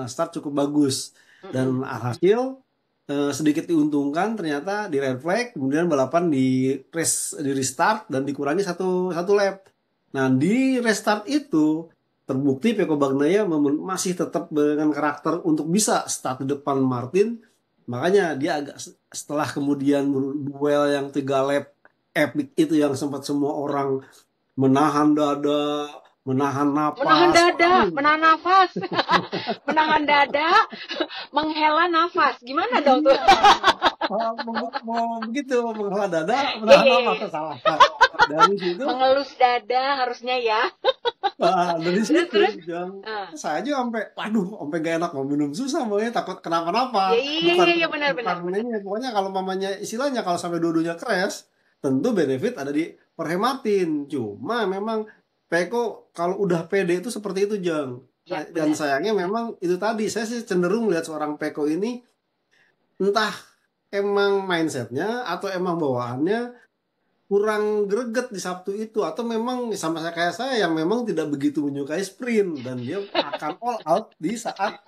start cukup bagus dan alhasil sedikit diuntungkan ternyata di red flag, kemudian balapan di restart dan dikurangi satu lap. Nah di restart itu terbukti Pecco Bagnaia masih tetap dengan karakter untuk bisa start di depan Martin, makanya dia agak setelah kemudian duel yang 3 lap epic itu yang sempat semua orang menahan dada, menahan nafas, menahan nafas, menahan dada, menghela nafas. Gimana dong tuh? mau begitu menghela dada, menahan nafas salah. Dari situ mengelus dada harusnya ya. Dari situ saya aja sampai gak enak mau minum susah, makanya takut kenapa-napa. Iya benar. Pokoknya kalau mamanya istilahnya kalau sampai dua-duanya crash, tentu benefit ada di Jorge Martin. Cuma memang Pecco kalau udah pede itu seperti itu Jang. Dan sayangnya memang itu tadi saya sih cenderung melihat seorang Pecco ini entah emang mindsetnya atau emang bawaannya kurang greget di Sabtu itu atau memang sama kayak saya yang memang tidak begitu menyukai sprint dan dia akan all out di saat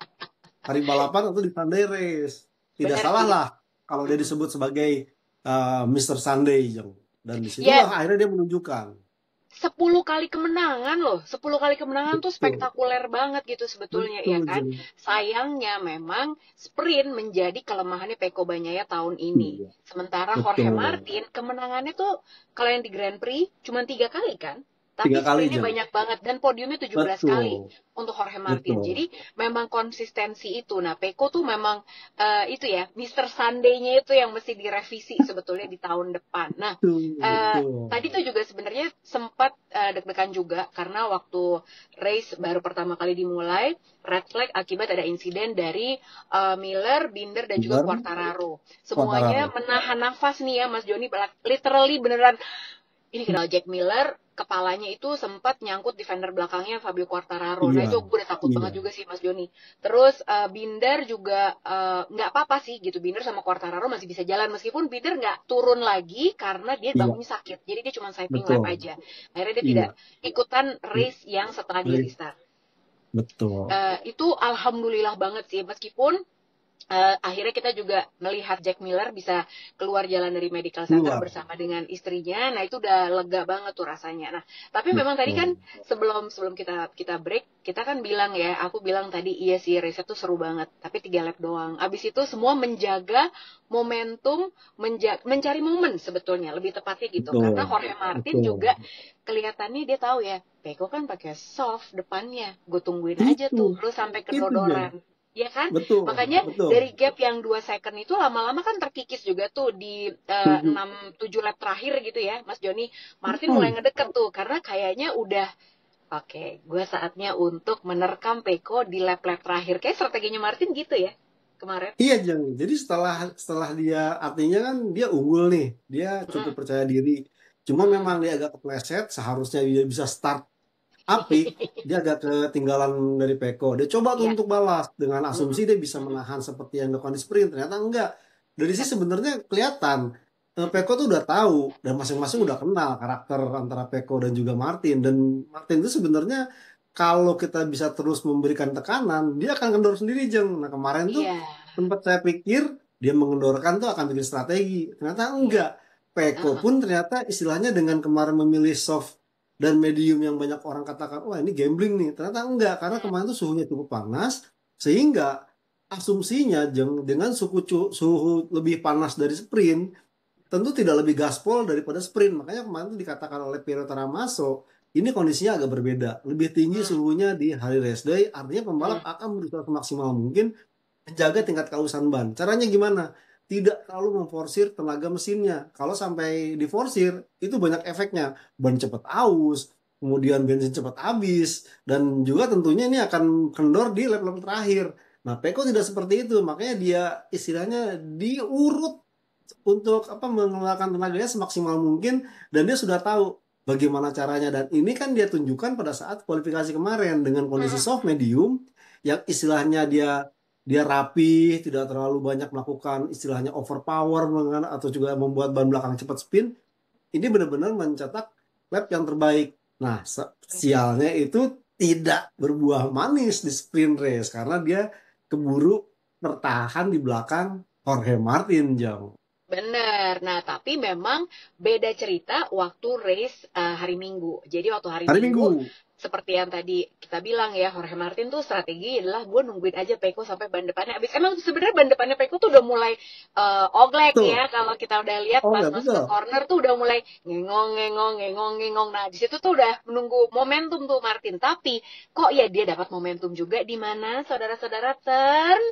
hari balapan atau di Sunday race. Tidak salah lah kalau dia disebut sebagai Mr. Sunday dan disitulah akhirnya dia menunjukkan 10 kali kemenangan loh. 10 kali kemenangan tuh spektakuler banget gitu sebetulnya. Betul, ya kan. Sayangnya memang sprint menjadi kelemahannya Pecco Bagnaia tahun ini. Sementara Jorge Martin kemenangannya tuh kalau yang di Grand Prix cuma 3 kali kan? Tapi 3 kali sprintnya jam. banyak banget dan podiumnya 17 kali Betul. untuk Jorge Martin. Betul. Jadi memang konsistensi itu. Nah, Peko tuh memang itu ya, Mr. Sunday-nya itu yang mesti direvisi sebetulnya di tahun depan. Nah, Betul. tadi tuh juga sebenarnya sempat deg-degan juga karena waktu race baru pertama kali dimulai, red flag akibat ada insiden dari Miller, Binder dan juga Quartararo. Semuanya menahan nafas nih ya Mas Joni, literally beneran ini kenal Jack Miller, kepalanya itu sempat nyangkut di fender belakangnya Fabio Quartararo. Nah itu gue udah takut banget juga sih Mas Joni. Terus Binder juga nggak apa-apa sih gitu. Binder sama Quartararo masih bisa jalan. Meskipun Binder nggak turun lagi karena dia bangunnya sakit. Jadi dia cuma saving lap aja. Akhirnya dia tidak ikutan race yang setelah di restart. Betul. Itu alhamdulillah banget sih. Meskipun akhirnya kita juga melihat Jack Miller bisa keluar jalan dari medical center bersama dengan istrinya. Nah itu udah lega banget tuh rasanya. Nah tapi memang tadi kan sebelum kita break kita kan bilang ya, aku bilang tadi iya sih race tuh seru banget. Tapi 3 lap doang. Abis itu semua menjaga momentum, mencari momen sebetulnya lebih tepatnya gitu. Karena Jorge Martin juga kelihatannya dia tahu ya, Peko kan pakai soft depannya. Gue tungguin aja tuh, lu sampai kedodoran. Ya kan? Makanya dari gap yang 2 second itu lama-lama kan terkikis juga tuh di 6-7 lap terakhir gitu ya, Mas Joni. Martin mulai ngedeket tuh, karena kayaknya udah, oke, gue saatnya untuk menerkam Peko di lap-lap terakhir. Kayak strateginya Martin gitu ya, kemarin. Iya, Jeng. Jadi setelah dia, artinya kan dia unggul nih, dia cukup percaya diri. Cuma memang dia agak kepleset, seharusnya dia bisa start api, dia agak ketinggalan dari Peko. Dia coba tuh untuk balas dengan asumsi dia bisa menahan seperti yang dilakukan di sprint. Ternyata enggak. Dari sini sebenarnya kelihatan Peko tuh udah tahu dan masing-masing udah kenal karakter antara Peko dan juga Martin. Dan Martin itu sebenarnya kalau kita bisa terus memberikan tekanan, dia akan kendor sendiri, Jeng. Nah kemarin tuh sempat saya pikir dia mengendorkan tuh akan bikin strategi. Ternyata enggak. Peko pun ternyata istilahnya dengan kemarin memilih soft dan medium yang banyak orang katakan, wah ini gambling nih. Ternyata enggak, karena kemarin tuh suhunya cukup panas, sehingga asumsinya dengan suhu lebih panas dari sprint, tentu tidak lebih gaspol daripada sprint. Makanya kemarin tuh dikatakan oleh Piero Taramaso, ini kondisinya agak berbeda. Lebih tinggi suhunya di hari race day, artinya pembalap akan berusaha semaksimal mungkin menjaga tingkat kausan ban. Caranya gimana? Tidak terlalu memforsir tenaga mesinnya. Kalau sampai diforsir, itu banyak efeknya. Ban cepat aus, kemudian bensin cepat habis, dan juga tentunya ini akan kendor di lap-lap terakhir. Nah, Peko tidak seperti itu. Makanya dia istilahnya diurut untuk mengeluarkan tenaganya semaksimal mungkin, dan dia sudah tahu bagaimana caranya. Dan ini kan dia tunjukkan pada saat kualifikasi kemarin dengan kondisi soft medium, yang istilahnya dia rapi, tidak terlalu banyak melakukan istilahnya overpower atau juga membuat ban belakang cepat spin. Ini benar-benar mencetak lap yang terbaik. Nah, sialnya itu tidak berbuah manis di sprint race karena dia keburu bertahan di belakang Jorge Martin, Jang. Bener. Nah, tapi memang beda cerita waktu race hari Minggu. Jadi waktu hari Minggu, seperti yang tadi kita bilang ya, Jorge Martin tuh strategi adalah gue nungguin aja Peko sampai ban depannya habis. Emang sebenarnya ban depannya Peko tuh udah mulai oglek ya, kalau kita udah lihat pas masuk ke corner tuh udah mulai ngengong. Nah, di situ tuh udah menunggu momentum tuh Martin. Tapi kok ya dia dapat momentum juga di mana saudara-saudara turn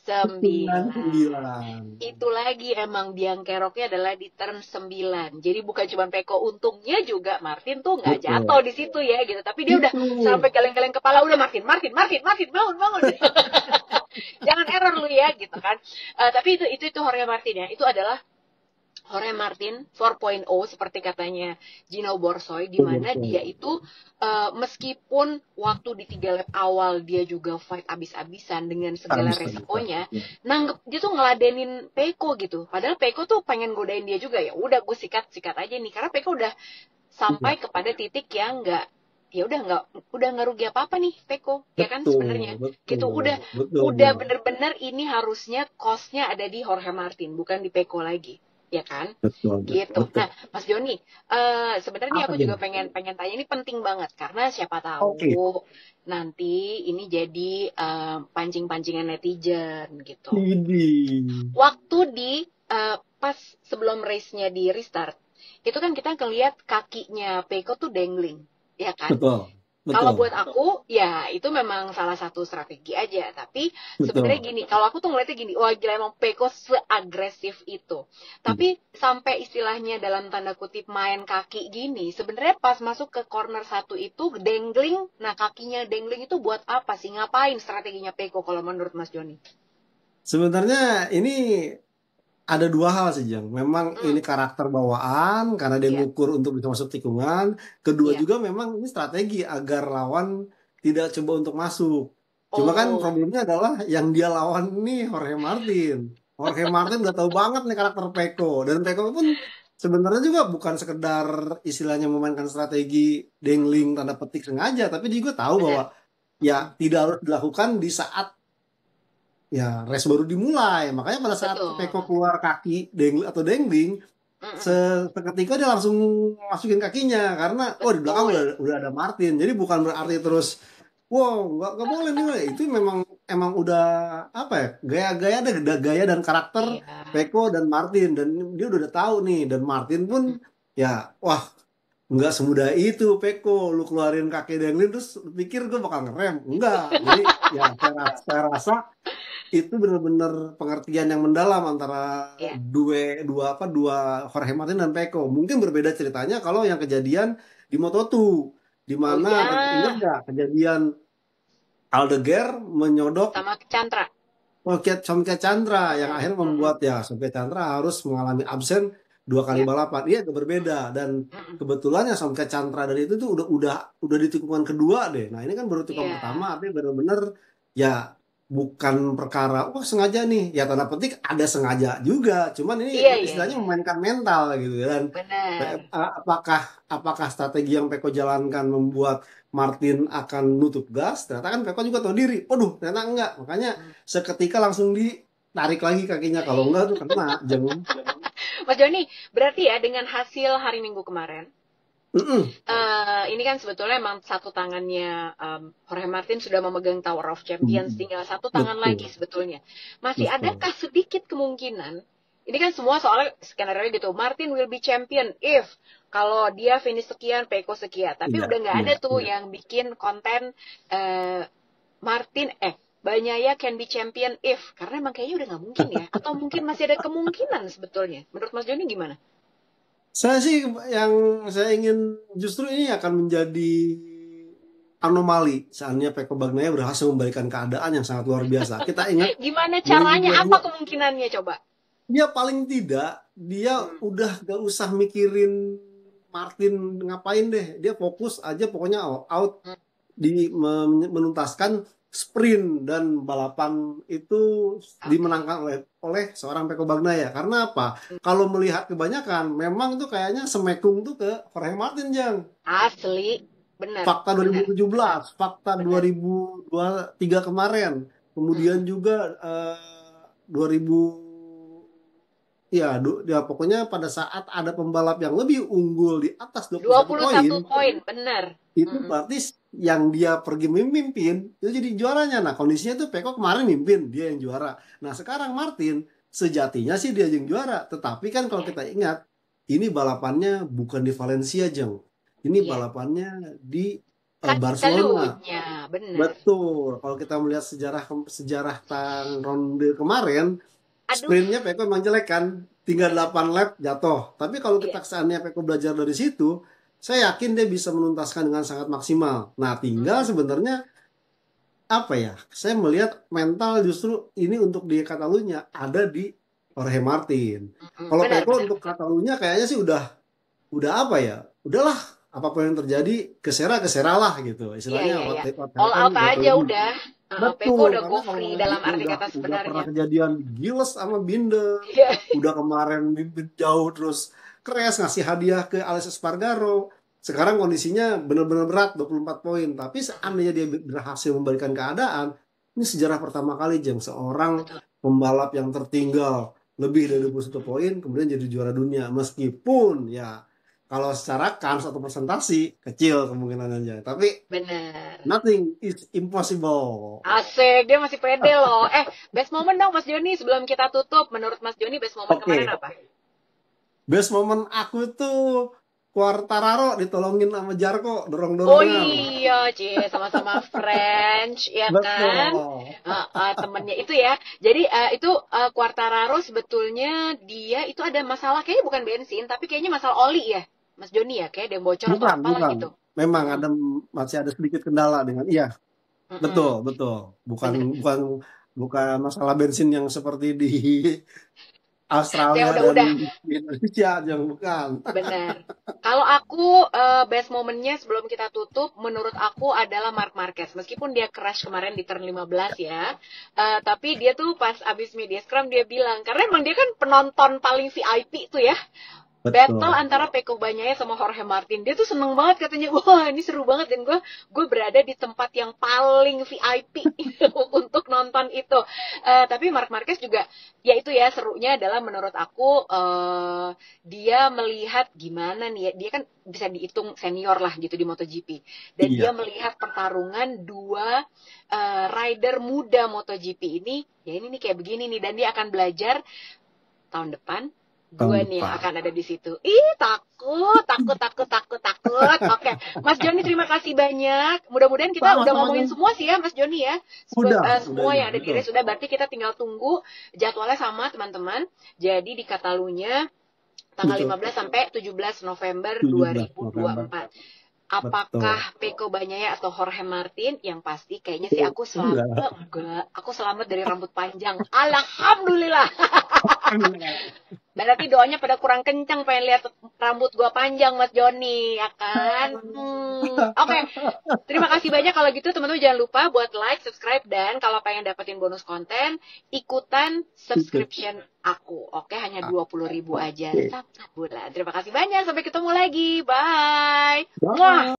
9. Itu lagi emang biang keroknya adalah di turn 9. Jadi bukan cuma Peko, untungnya juga Martin tuh nggak jatuh di situ ya gitu. Tapi dia udah sampai geleng-geleng kepala, udah Martin, bangun. Jangan error lu ya gitu kan. Tapi itu Jorge Martin ya. Itu adalah Jorge Martin 4.0 seperti katanya Gino Borsoy, di mana dia itu meskipun waktu di 3 lap awal dia juga fight abis-abisan dengan segala resikonya, dia tuh ngeladenin Peko gitu. Padahal Peko tuh pengen godain dia juga, ya udah gue sikat aja nih, karena Peko udah sampai kepada titik yang udah nggak rugi apa-apa nih Peko, ya kan sebenarnya gitu. Udah bener-bener ini harusnya cost-nya ada di Jorge Martin, bukan di Peko lagi. Ya kan, gitu. Nah, Mas Joni, sebenarnya aku juga pengen tanya, ini penting banget karena siapa tahu nanti ini jadi pancing-pancingan netizen gitu. Waktu di pas sebelum race-nya di restart, itu kan kita ngeliat kakinya Peko tuh dangling. ya kan? Betul. Kalau Betul. buat aku, ya itu memang salah satu strategi aja. Tapi sebenarnya Betul. gini, kalau aku tuh ngeliatnya gini, wah gila emang Peko seagresif itu. Tapi sampai istilahnya dalam tanda kutip main kaki gini, sebenarnya pas masuk ke corner satu itu dangling, nah kakinya dangling itu buat apa sih? Ngapain strateginya Peko kalau menurut Mas Joni? Sebenarnya ini ada dua hal sih, Jang. Memang Hmm, ini karakter bawaan karena dia iya, ngukur untuk bisa masuk tikungan. Kedua iya. juga memang ini strategi agar lawan tidak coba untuk masuk. Cuma kan Oh, problemnya adalah yang dia lawan nih Jorge Martin. Jorge Martin udah tahu banget nih karakter Peko. Dan Peko pun sebenarnya juga bukan sekedar istilahnya memainkan strategi dangling tanda petik sengaja, tapi dia juga tahu bahwa benar. ya tidak harus dilakukan di saat ya race baru dimulai. Makanya pada saat Betul. Peko keluar kaki atau dangling, Mm-mm. seketika dia langsung masukin kakinya karena oh di belakang Betul. udah ada Martin. Jadi bukan berarti terus wow nggak boleh nih Weh. Itu memang emang udah apa ya gaya-gaya ada gaya dan karakter Iya. Peko dan Martin dan dia udah tahu nih dan Martin pun ya wah nggak semudah itu Peko lu keluarin kaki dangling terus lu pikir gue bakal ngerem enggak jadi ya saya rasa itu benar-benar pengertian yang mendalam antara Iya. dua Jorge Martin dan Peko. Mungkin berbeda ceritanya kalau yang kejadian di Moto2 di Oh mana ingat iya, nggak kejadian Aldeguer menyodok sama Chandra. Somkia Chandra yang Mm-mm. akhirnya Mm-mm. membuat ya Somkia Chandra harus mengalami absen dua kali Iya. balapan. Iya itu berbeda dan Mm-mm. kebetulan ya Somkia Chandra dari itu tuh udah di tikungan kedua deh. Nah ini kan baru tikungan Iya. pertama, artinya benar-benar ya bukan perkara wah sengaja nih. Ya tanda petik ada sengaja juga. Cuman ini Iya, iya, istilahnya iya. memainkan mental gitu dan Benar. apakah apakah strategi yang Peko jalankan membuat Martin akan nutup gas? Ternyata kan Peko juga tahu diri. Waduh, ternyata enggak. Makanya Hmm. seketika langsung ditarik lagi kakinya. Kalau enggak tuh kena, jangan. Mas Joni, berarti ya dengan hasil hari Minggu kemarin, Mm-mm. ini kan sebetulnya emang satu tangannya Jorge Martin sudah memegang Tower of Champions, Mm-mm. tinggal satu tangan lagi Betul, sebetulnya. Masih betul. adakah sedikit kemungkinan? Ini kan semua soalnya skenario gitu. Martin will be champion if kalau dia finish sekian, Peko sekian. Tapi Iya, udah nggak iya, ada tuh iya. yang bikin konten eh, Martin Bagnaia can be champion if karena emang kayaknya udah nggak mungkin ya atau mungkin masih ada kemungkinan sebetulnya menurut Mas Joni gimana? Saya sih yang saya ingin justru ini akan menjadi anomali. Seandainya Peko Bagnaia berhasil membalikan keadaan yang sangat luar biasa. Kita ingat Gimana caranya, apa 2022 kemungkinannya coba? dia paling tidak dia Hmm. udah gak usah mikirin Martin ngapain deh dia fokus aja pokoknya all out Hmm. di menuntaskan sprint dan balapan itu Oke. dimenangkan oleh seorang Peko Bagnaia karena apa kalau melihat kebanyakan memang tuh kayaknya semekung tuh ke Jorge Martin Jang Asli, benar, fakta benar, 2017 fakta benar. 2023 kemarin kemudian Mm-mm. juga 2000 ya, ya pokoknya pada saat ada pembalap yang lebih unggul di atas 21 poin, 21 poin, benar. itu Mm-mm. berarti yang dia pergi memimpin itu jadi juaranya. Nah, kondisinya tuh Peko kemarin mimpin, dia yang juara. Nah, sekarang Martin sejatinya sih dia yang juara, tetapi kan kalau Iya, kita ingat, ini balapannya bukan di Valencia, Jeng. Ini iya. balapannya di Kan Barcelona. Catalunya, benar. Betul. Kalau kita melihat sejarah sejarah ronde kemarin, Aduh, sprintnya Peko emang jelek kan, tinggal iya, 8 lap jatuh. Tapi kalau iya. kita kesannya Peko belajar dari situ, saya yakin dia bisa menuntaskan dengan sangat maksimal. Nah, tinggal Mm-mm. sebenarnya apa ya? Saya melihat mental justru ini untuk di Catalunya ada di Jorge Martin. Mm-mm. Kalau Benar, Peko benar, untuk benar. Catalunya kayaknya sih udah apa ya? Udahlah, apapun yang terjadi kesera lah gitu. Iya, Istilahnya iya, what, iya. what All happen out what aja will be. udah. Peko Betul, udah go karena kalau free nggak dalam gitu arti kata udah pernah sebenarnya. kejadian Gilles sama Binder, Iya. udah kemarin mimpin jauh terus crash ngasih hadiah ke Alex Espargaro. Sekarang kondisinya benar-benar berat 24 poin, tapi seandainya dia berhasil membalikan keadaan, ini sejarah pertama kali Jeng seorang Betul. pembalap yang tertinggal lebih dari 21 poin kemudian jadi juara dunia meskipun ya kalau secara kans atau presentasi kecil kemungkinannya tapi Benar. nothing is impossible. Asik, dia masih pede loh. Best moment dong Mas Joni sebelum kita tutup. Menurut Mas Joni best moment kemarin Oke, apa? best moment aku tuh Quartararo ditolongin sama Jarko, Oh dorong-dorongan. iya, sama-sama French, ya kan? Betul. Temennya itu ya. Jadi itu Quartararo sebetulnya dia itu ada masalah, kayaknya bukan bensin, tapi kayaknya masalah oli ya, Mas Joni ya, kayak ada yang bocor atau Bukan, apalah bukan. gitu. Memang Mm-mm, masih ada sedikit kendala dengan iya, mm-mm, betul, betul. Bukan bener. bukan bukan masalah bensin yang seperti di Saya Australia dan udah di Indonesia, jangan bukan. bener. Kalau aku best momennya sebelum kita tutup, menurut aku adalah Marc Marquez. Meskipun dia crash kemarin di turn 15 ya, tapi dia tuh pas abis media scrum dia bilang, karena emang dia kan penonton paling VIP tuh ya, battle Betul. antara Pecco Bagnaia sama Jorge Martin. Dia tuh seneng banget katanya, wah ini seru banget, dan gue berada di tempat yang paling VIP untuk nonton itu. Tapi Marc Marquez juga, ya itu ya serunya adalah menurut aku dia melihat gimana nih ya, dia kan bisa dihitung senior lah gitu di MotoGP, dan dia Iya, melihat pertarungan dua rider muda MotoGP ini, ya ini nih kayak begini nih, dan dia akan belajar tahun depan gue tahun nih yang depan. akan ada di situ. Ih, takut. Oke, Mas Joni terima kasih banyak. Mudah-mudahan kita udah Sama-sama, ngomongin Jang. semua sih ya, Mas Joni ya. Udah Semua ya, yang ada di betul. race sudah, berarti kita tinggal tunggu jadwalnya sama teman-teman. Jadi di Katalunya tanggal Betul. 15 sampai 17 November 17 November. 2024. Betul. Apakah Pecco Bagnaia atau Jorge Martin? Yang pasti kayaknya sih aku Enggak. enggak. Aku selamat dari rambut panjang. Alhamdulillah. Berarti doanya pada kurang kencang pengen lihat rambut gua panjang, Mas Joni, ya kan? Oke. Terima kasih banyak kalau gitu teman-teman, jangan lupa buat like, subscribe, dan kalau pengen dapetin bonus konten, ikutan subscription aku. Oke, hanya 20.000 aja. Satu bulan. Terima kasih banyak, sampai ketemu lagi. Bye. Bye.